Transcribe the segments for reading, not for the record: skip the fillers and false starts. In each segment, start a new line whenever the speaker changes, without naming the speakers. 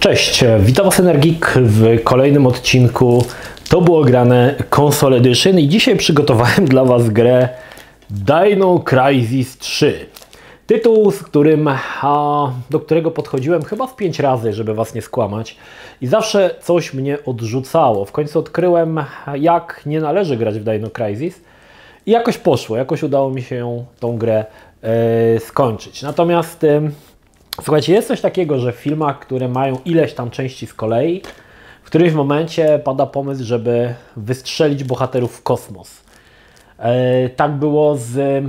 Cześć, witam Was Energik w kolejnym odcinku To było grane Console Edition i dzisiaj przygotowałem dla Was grę Dino Crisis 3. Tytuł, do którego podchodziłem chyba z 5 razy, żeby Was nie skłamać i zawsze coś mnie odrzucało. W końcu odkryłem, jak nie należy grać w Dino Crisis i jakoś poszło, jakoś udało mi się tą grę skończyć. Natomiast słuchajcie, jest coś takiego, że w filmach, które mają ileś tam części z kolei, w którymś momencie pada pomysł, żeby wystrzelić bohaterów w kosmos. Tak było z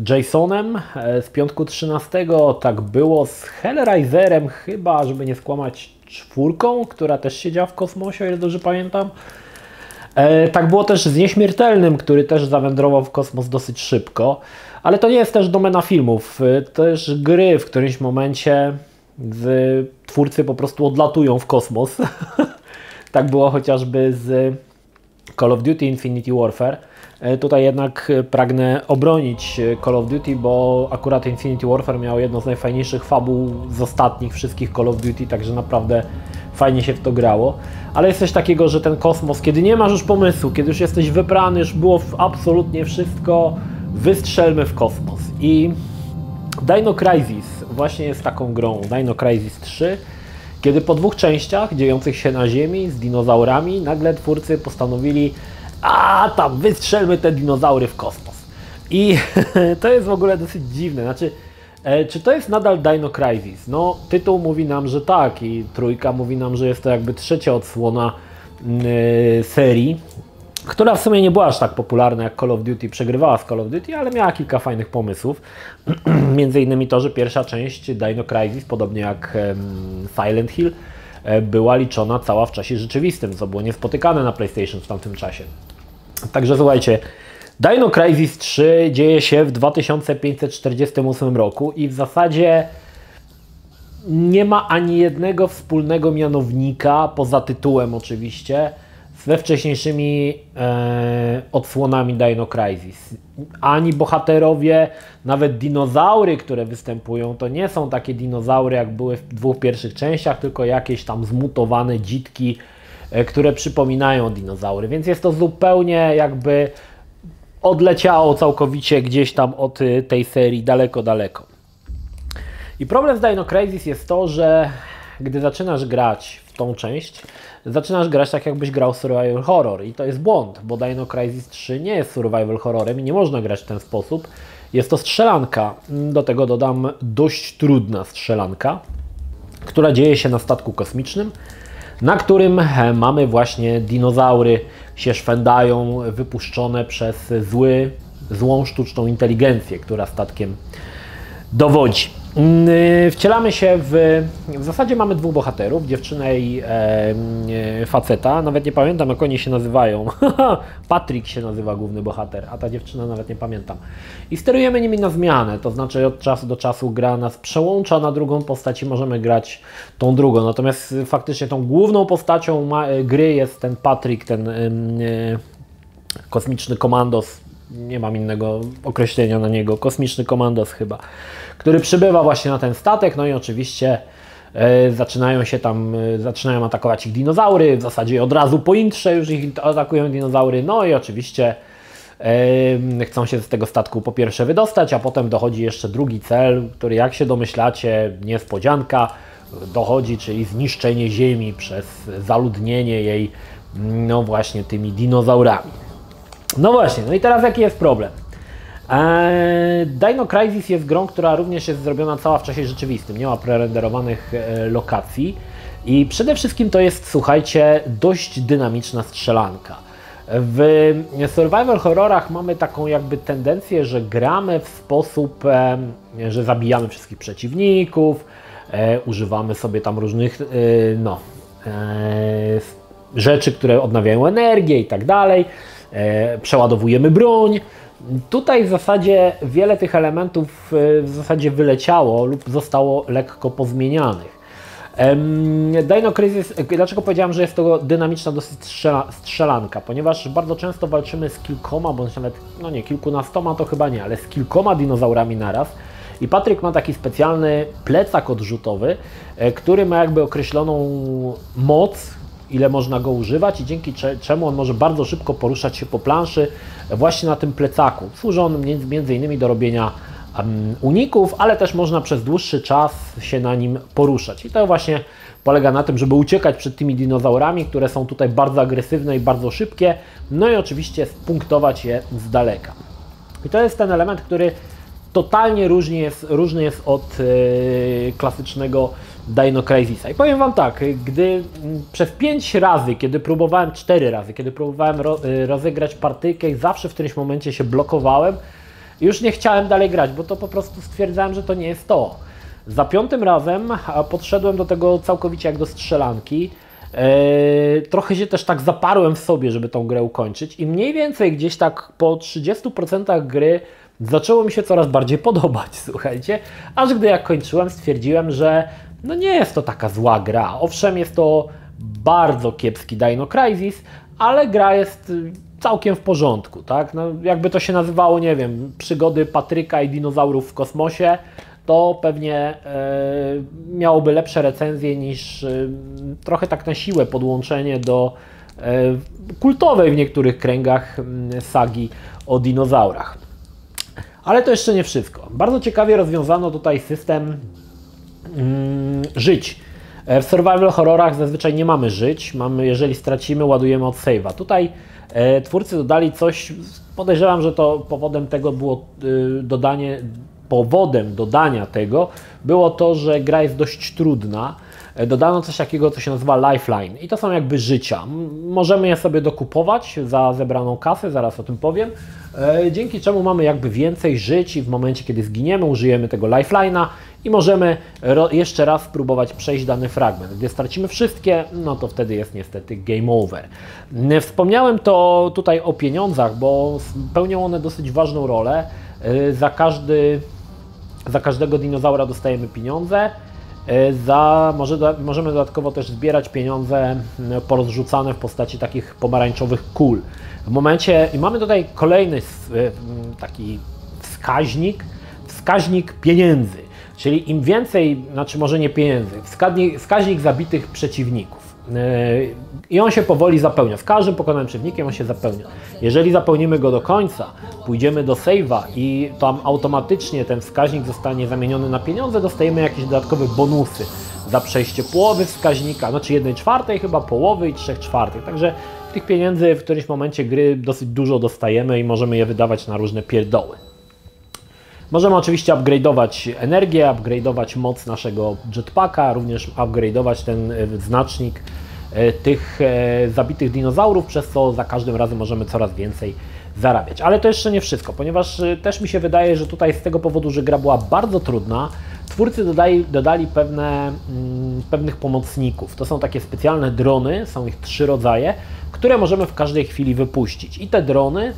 Jasonem z Piątku 13, tak było z Hellraiserem chyba, żeby nie skłamać, 4, która też siedziała w kosmosie, o ile dobrze pamiętam. Tak było też z Nieśmiertelnym, który też zawędrował w kosmos dosyć szybko. Ale to nie jest też domena filmów, też gry w którymś momencie twórcy po prostu odlatują w kosmos. Tak było chociażby z Call of Duty Infinity Warfare. Tutaj jednak pragnę obronić Call of Duty, bo akurat Infinity Warfare miał jedno z najfajniejszych fabuł z ostatnich wszystkich Call of Duty, także naprawdę fajnie się w to grało. Ale jest coś takiego, że ten kosmos, kiedy nie masz już pomysłu, kiedy już jesteś wybrany, już było absolutnie wszystko, wystrzelmy w kosmos. I Dino Crisis właśnie jest taką grą, Dino Crisis 3, kiedy po 2 częściach dziejących się na Ziemi z dinozaurami, nagle twórcy postanowili, tam wystrzelmy te dinozaury w kosmos. I to jest w ogóle dosyć dziwne. Znaczy, czy to jest nadal Dino Crisis? No, tytuł mówi nam, że tak, i 3 mówi nam, że jest to jakby trzecia odsłona serii, która w sumie nie była aż tak popularna jak Call of Duty, przegrywała z Call of Duty, ale miała kilka fajnych pomysłów. Między innymi to, że pierwsza część Dino Crisis, podobnie jak Silent Hill, była liczona cała w czasie rzeczywistym, co było niespotykane na PlayStation w tamtym czasie. Także słuchajcie, Dino Crisis 3 dzieje się w 2548 roku i w zasadzie nie ma ani jednego wspólnego mianownika, poza tytułem oczywiście, ze wcześniejszymi odsłonami Dino Crisis. Ani bohaterowie, nawet dinozaury, które występują, to nie są takie dinozaury, jak były w 2 pierwszych częściach, tylko jakieś tam zmutowane dzitki, które przypominają dinozaury. Więc jest to zupełnie jakby odleciało całkowicie gdzieś tam od tej serii daleko, daleko. I problem z Dino Crisis jest to, że gdy zaczynasz grać w tą część, zaczynasz grać tak, jakbyś grał survival horror i to jest błąd, bo Dino Crisis 3 nie jest survival horrorem i nie można grać w ten sposób. Jest to strzelanka, do tego dodam dość trudna strzelanka, która dzieje się na statku kosmicznym, na którym mamy właśnie dinozaury, się szwędają, wypuszczone przez złą sztuczną inteligencję, która statkiem dowodzi. Wcielamy się w zasadzie mamy 2 bohaterów, dziewczynę i faceta, nawet nie pamiętam, jak oni się nazywają. Patrick się nazywa główny bohater, a ta dziewczyna nawet nie pamiętam. I sterujemy nimi na zmianę, to znaczy od czasu do czasu gra nas przełącza na drugą postać i możemy grać tą drugą. Natomiast faktycznie tą główną postacią gry jest ten Patrick, ten kosmiczny komandos. Nie mam innego określenia na niego, kosmiczny komandos chyba, który przybywa właśnie na ten statek, no i oczywiście zaczynają atakować ich dinozaury, w zasadzie od razu po intrze już ich atakują dinozaury, no i oczywiście chcą się z tego statku po pierwsze wydostać, a potem dochodzi jeszcze drugi cel, który, jak się domyślacie, niespodzianka, dochodzi, czyli zniszczenie Ziemi przez zaludnienie jej, no właśnie, tymi dinozaurami. No właśnie, no i teraz jaki jest problem? Dino Crisis jest grą, która również jest zrobiona cała w czasie rzeczywistym, nie ma prerenderowanych lokacji i przede wszystkim to jest, słuchajcie, dość dynamiczna strzelanka. W survival horrorach mamy taką jakby tendencję, że gramy w sposób, że zabijamy wszystkich przeciwników, używamy sobie tam różnych rzeczy, które odnawiają energię i tak dalej. Przeładowujemy broń. Tutaj w zasadzie wiele tych elementów w zasadzie wyleciało lub zostało lekko pozmienianych. Dino Crisis, dlaczego powiedziałem, że jest to dynamiczna dosyć strzelanka? Ponieważ bardzo często walczymy z kilkoma, bądź nawet, no nie, kilkunastoma to chyba nie, ale z kilkoma dinozaurami naraz I Patryk ma taki specjalny plecak odrzutowy, który ma jakby określoną moc, ile można go używać i dzięki czemu on może bardzo szybko poruszać się po planszy właśnie na tym plecaku. Służy on między innymi do robienia uników, ale też można przez dłuższy czas się na nim poruszać. I to właśnie polega na tym, żeby uciekać przed tymi dinozaurami, które są tutaj bardzo agresywne i bardzo szybkie, no i oczywiście punktować je z daleka. I to jest ten element, który totalnie różny jest od klasycznego Dino Crisisa. I powiem Wam tak, gdy przez 5 razy, 4 razy, kiedy próbowałem rozegrać partyjkę i zawsze w którymś momencie się blokowałem, już nie chciałem dalej grać, bo to po prostu stwierdzałem, że to nie jest to. Za 5. razem podszedłem do tego całkowicie jak do strzelanki. Trochę się też tak zaparłem w sobie, żeby tą grę ukończyć i mniej więcej gdzieś tak po 30% gry zaczęło mi się coraz bardziej podobać, słuchajcie. Aż gdy jak kończyłem, stwierdziłem, że no nie jest to taka zła gra. Owszem, jest to bardzo kiepski Dino Crisis, ale gra jest całkiem w porządku, tak? No, jakby to się nazywało, nie wiem, przygody Patryka i dinozaurów w kosmosie, to pewnie miałoby lepsze recenzje niż trochę tak na siłę podłączenie do kultowej w niektórych kręgach sagi o dinozaurach. Ale to jeszcze nie wszystko. Bardzo ciekawie rozwiązano tutaj system żyć. W survival horrorach zazwyczaj nie mamy żyć, jeżeli stracimy, ładujemy od save'a. Tutaj twórcy dodali coś, podejrzewam, że to powodem tego było powodem dodania tego było to, że gra jest dość trudna. Dodano coś takiego, co się nazywa lifeline i to są jakby życia. Możemy je sobie dokupować za zebraną kasę, zaraz o tym powiem, dzięki czemu mamy jakby więcej żyć i w momencie, kiedy zginiemy, użyjemy tego lifeline'a i możemy jeszcze raz spróbować przejść dany fragment. Gdy stracimy wszystkie, no to wtedy jest niestety game over. Wspomniałem to tutaj o pieniądzach, bo pełnią one dosyć ważną rolę. Za każdego dinozaura dostajemy pieniądze. Możemy dodatkowo też zbierać pieniądze porozrzucane w postaci takich pomarańczowych kul. I mamy tutaj kolejny taki wskaźnik pieniędzy, czyli im więcej, znaczy może nie pieniędzy, wskaźnik zabitych przeciwników. I on się powoli zapełnia. Z każdym pokonanym przeciwnikiem on się zapełnia. Jeżeli zapełnimy go do końca, pójdziemy do save'a i tam automatycznie ten wskaźnik zostanie zamieniony na pieniądze, dostajemy jakieś dodatkowe bonusy za przejście połowy wskaźnika, znaczy 1/4 chyba, połowy i 3/4. Także tych pieniędzy w którymś momencie gry dosyć dużo dostajemy i możemy je wydawać na różne pierdoły. Możemy oczywiście upgrade'ować energię, upgrade'ować moc naszego jetpacka, również upgrade'ować ten znacznik tych zabitych dinozaurów, przez co za każdym razem możemy coraz więcej zarabiać. Ale to jeszcze nie wszystko, ponieważ też mi się wydaje, że tutaj z tego powodu, że gra była bardzo trudna, twórcy dodali pewnych pomocników. To są takie specjalne drony, są ich 3 rodzaje, które możemy w każdej chwili wypuścić. I te drony,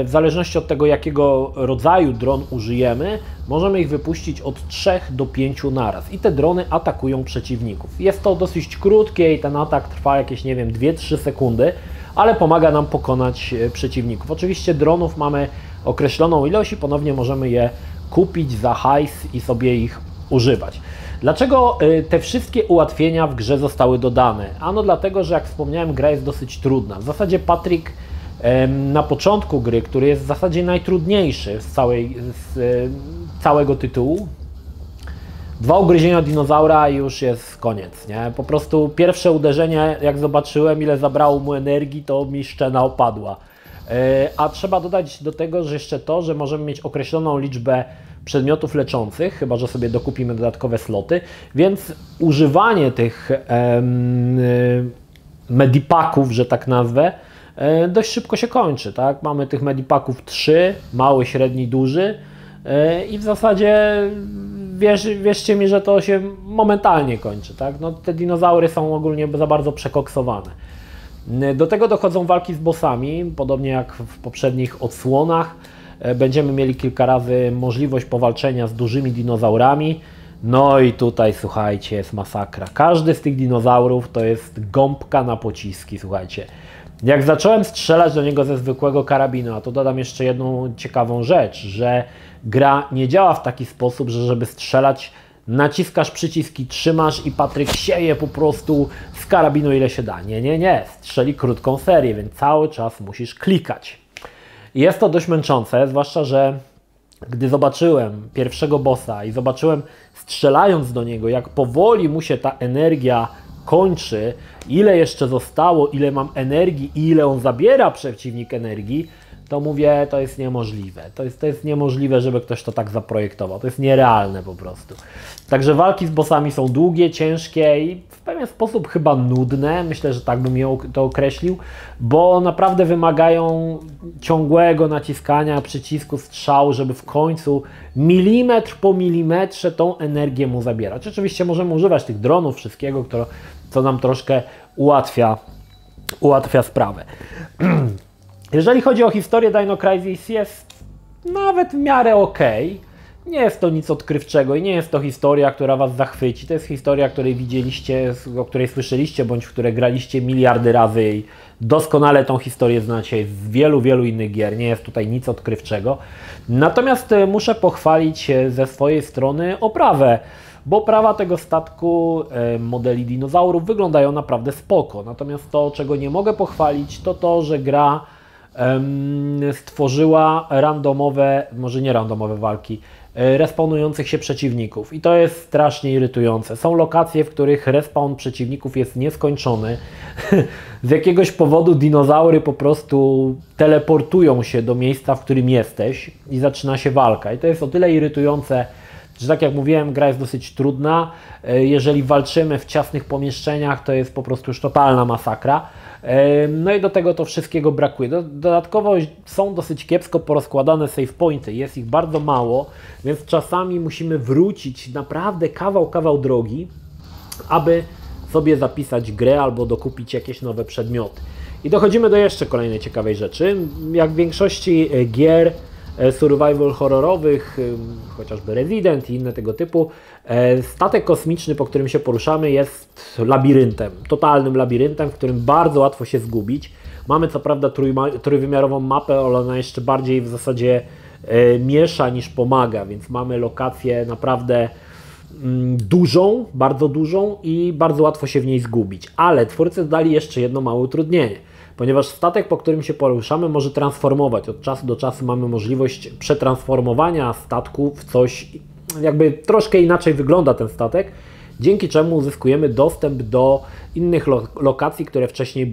w zależności od tego, jakiego rodzaju dron użyjemy, możemy ich wypuścić od 3 do 5 naraz. I te drony atakują przeciwników. Jest to dosyć krótkie i ten atak trwa jakieś, nie wiem, 2-3 sekundy, ale pomaga nam pokonać przeciwników. Oczywiście dronów mamy określoną ilość i ponownie możemy je kupić za hajs i sobie ich używać. Dlaczego te wszystkie ułatwienia w grze zostały dodane? Ano dlatego, że jak wspomniałem, gra jest dosyć trudna. W zasadzie Patryk na początku gry, który jest w zasadzie najtrudniejszy z całego tytułu, 2 ugryzienia dinozaura i już jest koniec, nie? Po prostu pierwsze uderzenie, jak zobaczyłem, ile zabrało mu energii, to mi szczena opadła. A trzeba dodać do tego, że jeszcze to, że możemy mieć określoną liczbę przedmiotów leczących, chyba że sobie dokupimy dodatkowe sloty, więc używanie tych medipacków, że tak nazwę, dość szybko się kończy, tak? Mamy tych medipacków 3, mały, średni, duży i w zasadzie wierzcie mi, że to się momentalnie kończy, tak? No, te dinozaury są ogólnie za bardzo przekoksowane. Do tego dochodzą walki z bossami, podobnie jak w poprzednich odsłonach. Będziemy mieli kilka razy możliwość powalczenia z dużymi dinozaurami. No i tutaj, słuchajcie, jest masakra. Każdy z tych dinozaurów to jest gąbka na pociski, słuchajcie. Jak zacząłem strzelać do niego ze zwykłego karabinu, a to dodam jeszcze jedną ciekawą rzecz, że gra nie działa w taki sposób, że żeby strzelać, naciskasz przycisk i trzymasz i Patryk sieje po prostu z karabinu ile się da. Nie. Strzeli krótką serię, więc cały czas musisz klikać. Jest to dość męczące, zwłaszcza, że gdy zobaczyłem pierwszego bossa i zobaczyłem, strzelając do niego, jak powoli mu się ta energia kończy, ile jeszcze zostało, ile mam energii i ile on zabiera przeciwnik energii, to mówię, to jest niemożliwe. To jest niemożliwe, żeby ktoś to tak zaprojektował. To jest nierealne po prostu. Także walki z bossami są długie, ciężkie i w pewien sposób chyba nudne. Myślę, że tak bym to określił, bo naprawdę wymagają ciągłego naciskania przycisku strzału, żeby w końcu milimetr po milimetrze tą energię mu zabierać. Oczywiście możemy używać tych dronów, wszystkiego, co nam troszkę ułatwia sprawę. Jeżeli chodzi o historię Dino Crisis, jest nawet w miarę ok. Nie jest to nic odkrywczego i nie jest to historia, która Was zachwyci. To jest historia, której widzieliście, o której słyszeliście, bądź w której graliście miliardy razy i doskonale tą historię znacie z wielu innych gier. Nie jest tutaj nic odkrywczego. Natomiast muszę pochwalić ze swojej strony oprawę, bo oprawa tego statku, modeli dinozaurów wyglądają naprawdę spoko. Natomiast to, czego nie mogę pochwalić, to to, że gra stworzyła randomowe, może nie randomowe walki, respawnujących się przeciwników i to jest strasznie irytujące. Są lokacje, w których respawn przeciwników jest nieskończony. Z jakiegoś powodu dinozaury po prostu teleportują się do miejsca, w którym jesteś i zaczyna się walka i to jest o tyle irytujące, że tak jak mówiłem, gra jest dosyć trudna. Jeżeli walczymy w ciasnych pomieszczeniach, to jest po prostu już totalna masakra. No i do tego to wszystkiego brakuje. Dodatkowo są dosyć kiepsko porozkładane save pointy, jest ich bardzo mało, więc czasami musimy wrócić naprawdę kawał drogi, aby sobie zapisać grę albo dokupić jakieś nowe przedmioty. I dochodzimy do jeszcze kolejnej ciekawej rzeczy. Jak w większości gier survival horrorowych, chociażby Resident i inne tego typu, statek kosmiczny, po którym się poruszamy, jest labiryntem, totalnym labiryntem, w którym bardzo łatwo się zgubić. Mamy co prawda trójwymiarową mapę, ale ona jeszcze bardziej w zasadzie miesza niż pomaga, więc mamy lokację naprawdę dużą, bardzo dużą i bardzo łatwo się w niej zgubić. Ale twórcy dodali jeszcze jedno małe utrudnienie. Ponieważ statek, po którym się poruszamy, może transformować. Od czasu do czasu mamy możliwość przetransformowania statku w coś, jakby troszkę inaczej wygląda ten statek, dzięki czemu uzyskujemy dostęp do innych lokacji, które wcześniej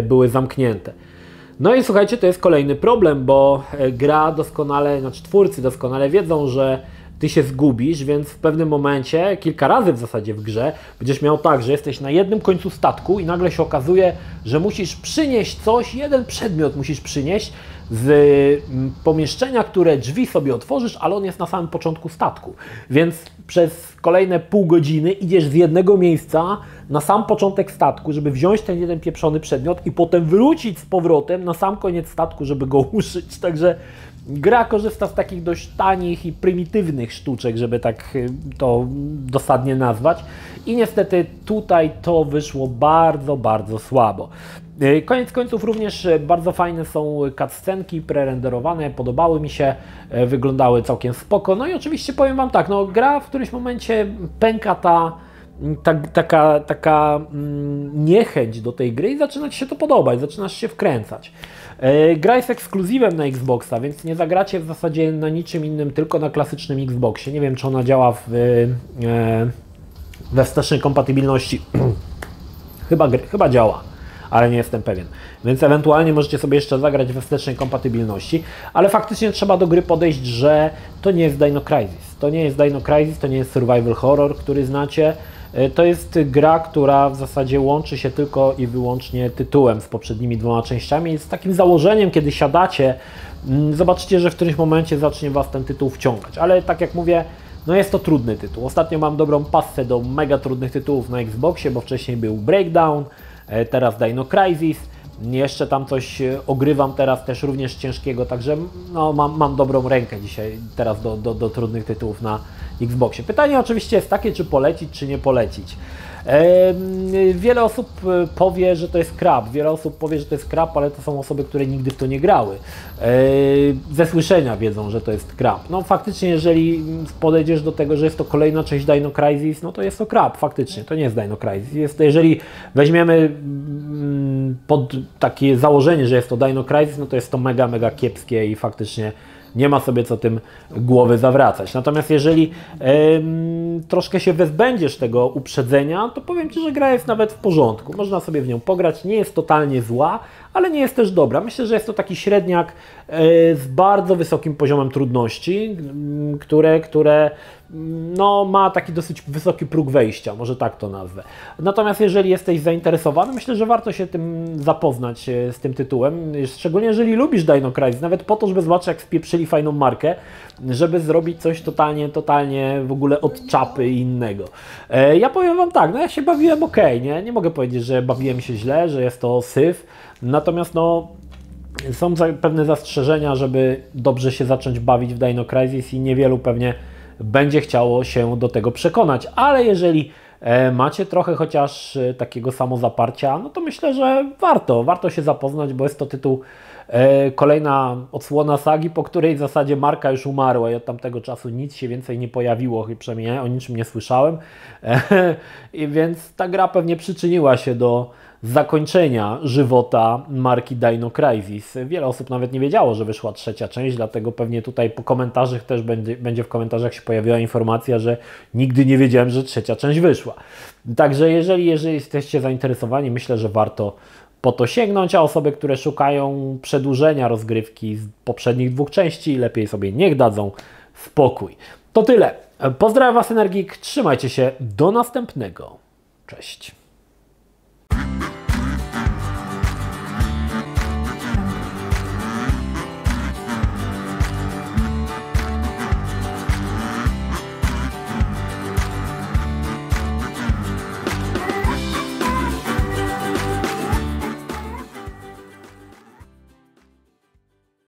były zamknięte. No i słuchajcie, to jest kolejny problem, bo gra doskonale, twórcy doskonale wiedzą, że Ty się zgubisz, więc w pewnym momencie, kilka razy w zasadzie w grze, będziesz miał tak, że jesteś na jednym końcu statku i nagle się okazuje, że musisz przynieść coś, jeden przedmiot musisz przynieść z pomieszczenia, które drzwi sobie otworzysz, ale on jest na samym początku statku. Więc przez kolejne pół godziny idziesz z jednego miejsca na sam początek statku, żeby wziąć ten jeden pieprzony przedmiot i potem wrócić z powrotem na sam koniec statku, żeby go użyć. Także gra korzysta z takich dość tanich i prymitywnych sztuczek, żeby tak to dosadnie nazwać. I niestety tutaj to wyszło bardzo słabo. Koniec końców również bardzo fajne są cutscenki prerenderowane, podobały mi się, wyglądały całkiem spoko. No i oczywiście powiem Wam tak, no gra w którymś momencie pęka taka niechęć do tej gry i zaczyna Ci się to podobać, zaczynasz się wkręcać. Gra jest ekskluzywem na Xboxa, więc nie zagracie w zasadzie na niczym innym, tylko na klasycznym Xboxie. Nie wiem, czy ona działa we wstecznej kompatybilności. Chyba działa, ale nie jestem pewien. Więc ewentualnie możecie sobie jeszcze zagrać we wstecznej kompatybilności, ale faktycznie trzeba do gry podejść, że to nie jest Dino Crisis. To nie jest Dino Crisis, to nie jest survival horror, który znacie. To jest gra, która w zasadzie łączy się tylko i wyłącznie tytułem z poprzednimi dwoma częściami. Z takim założeniem, kiedy siadacie, zobaczycie, że w którymś momencie zacznie Was ten tytuł wciągać. Ale tak jak mówię, no jest to trudny tytuł. Ostatnio mam dobrą passę do mega trudnych tytułów na Xboxie, bo wcześniej był Breakdown, teraz Dino Crisis. Jeszcze tam coś ogrywam teraz też również ciężkiego, także no, mam dobrą rękę dzisiaj teraz do trudnych tytułów na Xboxie. Pytanie oczywiście jest takie, czy polecić, czy nie polecić. Wiele osób powie, że to jest crap, wiele osób powie, że to jest crap, ale to są osoby, które nigdy w to nie grały. Ze słyszenia wiedzą, że to jest crap. No faktycznie, jeżeli podejdziesz do tego, że jest to kolejna część Dino Crisis, no to jest to crap, faktycznie, to nie jest Dino Crisis. Jest to, jeżeli weźmiemy pod takie założenie, że jest to Dino Crisis, no to jest to mega kiepskie i faktycznie nie ma sobie co tym głowy zawracać. Natomiast jeżeli troszkę się wyzbędziesz tego uprzedzenia, to powiem Ci, że gra jest nawet w porządku. Można sobie w nią pograć, nie jest totalnie zła, ale nie jest też dobra. Myślę, że jest to taki średniak z bardzo wysokim poziomem trudności, które no, ma taki dosyć wysoki próg wejścia, może tak to nazwę. Natomiast jeżeli jesteś zainteresowany, myślę, że warto się tym zapoznać z tym tytułem, szczególnie jeżeli lubisz Dino Crisis, nawet po to, żeby zobaczyć, jak spieprzyli fajną markę, żeby zrobić coś totalnie w ogóle od czapy i innego. Ja powiem Wam tak, no ja się bawiłem ok, nie mogę powiedzieć, że bawiłem się źle, że jest to syf, natomiast no są pewne zastrzeżenia, żeby dobrze się zacząć bawić w Dino Crisis i niewielu pewnie będzie chciało się do tego przekonać, ale jeżeli macie trochę chociaż takiego samozaparcia, no to myślę, że warto się zapoznać, bo jest to tytuł, kolejna odsłona sagi, po której w zasadzie marka już umarła i od tamtego czasu nic się więcej nie pojawiło, przynajmniej ja o niczym nie słyszałem, i więc ta gra pewnie przyczyniła się do zakończenia żywota marki Dino Crisis. Wiele osób nawet nie wiedziało, że wyszła trzecia część, dlatego pewnie tutaj po komentarzach też będzie w komentarzach się pojawiła informacja, że nigdy nie wiedziałem, że trzecia część wyszła. Także jeżeli jesteście zainteresowani, myślę, że warto po to sięgnąć, a osoby, które szukają przedłużenia rozgrywki z poprzednich dwóch części, lepiej sobie niech dadzą spokój. To tyle. Pozdrawiam Was, Energik, trzymajcie się, do następnego. Cześć.